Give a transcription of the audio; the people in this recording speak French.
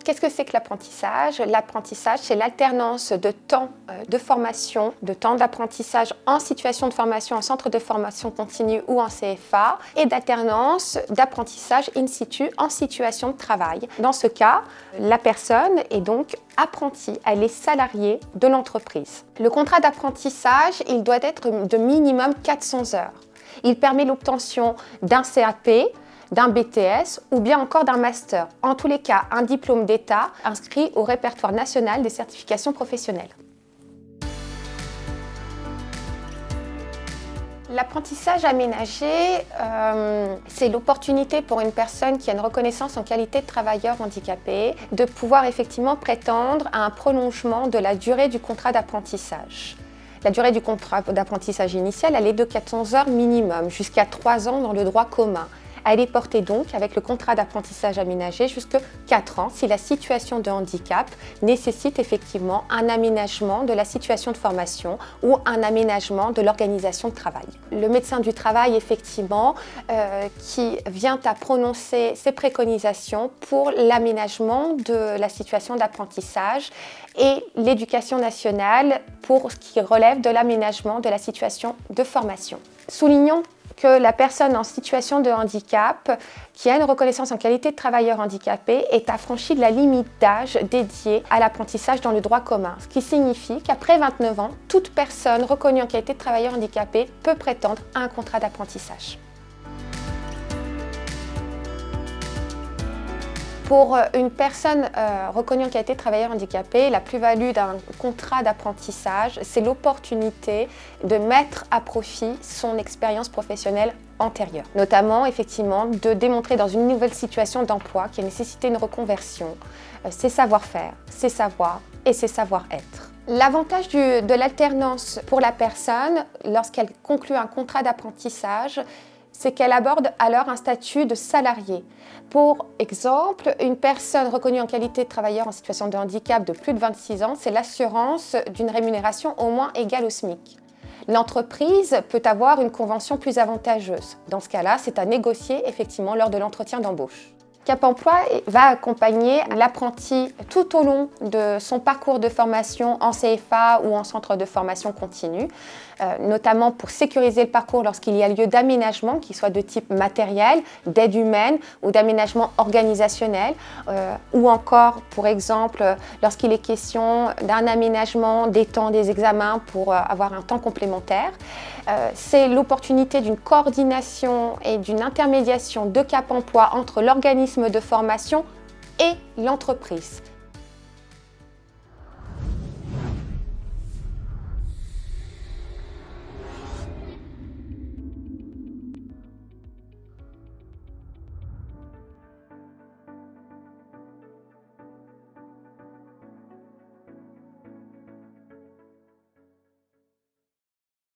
Qu'est-ce que c'est que l'apprentissage? L'apprentissage, c'est l'alternance de temps de formation, de temps d'apprentissage en situation de formation, en centre de formation continue ou en CFA, et d'alternance d'apprentissage in situ en situation de travail. Dans ce cas, la personne est donc apprentie, elle est salariée de l'entreprise. Le contrat d'apprentissage, il doit être de minimum 400 heures. Il permet l'obtention d'un CAP, d'un BTS ou bien encore d'un master. En tous les cas, un diplôme d'État inscrit au répertoire national des certifications professionnelles. L'apprentissage aménagé, c'est l'opportunité pour une personne qui a une reconnaissance en qualité de travailleur handicapé de pouvoir effectivement prétendre à un prolongement de la durée du contrat d'apprentissage. La durée du contrat d'apprentissage initial, elle est de 400 heures minimum, jusqu'à 3 ans dans le droit commun. Elle est portée donc avec le contrat d'apprentissage aménagé jusqu'à 4 ans si la situation de handicap nécessite effectivement un aménagement de la situation de formation ou un aménagement de l'organisation de travail. Le médecin du travail, effectivement, qui vient à prononcer ses préconisations pour l'aménagement de la situation d'apprentissage et l'éducation nationale pour ce qui relève de l'aménagement de la situation de formation. Soulignons que la personne en situation de handicap qui a une reconnaissance en qualité de travailleur handicapé est affranchie de la limite d'âge dédiée à l'apprentissage dans le droit commun, ce qui signifie qu'après 29 ans, toute personne reconnue en qualité de travailleur handicapé peut prétendre à un contrat d'apprentissage. Pour une personne reconnue en qualité de travailleur handicapé, la plus-value d'un contrat d'apprentissage, c'est l'opportunité de mettre à profit son expérience professionnelle antérieure. Notamment, effectivement, de démontrer dans une nouvelle situation d'emploi qui a nécessité une reconversion, ses savoir-faire, ses savoirs et ses savoir-être. L'avantage de l'alternance pour la personne, lorsqu'elle conclut un contrat d'apprentissage, c'est qu'elle aborde alors un statut de salarié. Pour exemple, une personne reconnue en qualité de travailleur en situation de handicap de plus de 26 ans, c'est l'assurance d'une rémunération au moins égale au SMIC. L'entreprise peut avoir une convention plus avantageuse. Dans ce cas-là, c'est à négocier effectivement lors de l'entretien d'embauche. Cap Emploi va accompagner l'apprenti tout au long de son parcours de formation en CFA ou en centre de formation continue, notamment pour sécuriser le parcours lorsqu'il y a lieu d'aménagement, qu'il soit de type matériel, d'aide humaine ou d'aménagement organisationnel, ou encore, pour exemple, lorsqu'il est question d'un aménagement des temps des examens pour avoir un temps complémentaire. C'est l'opportunité d'une coordination et d'une intermédiation de Cap Emploi entre l'organisme de formation et l'entreprise.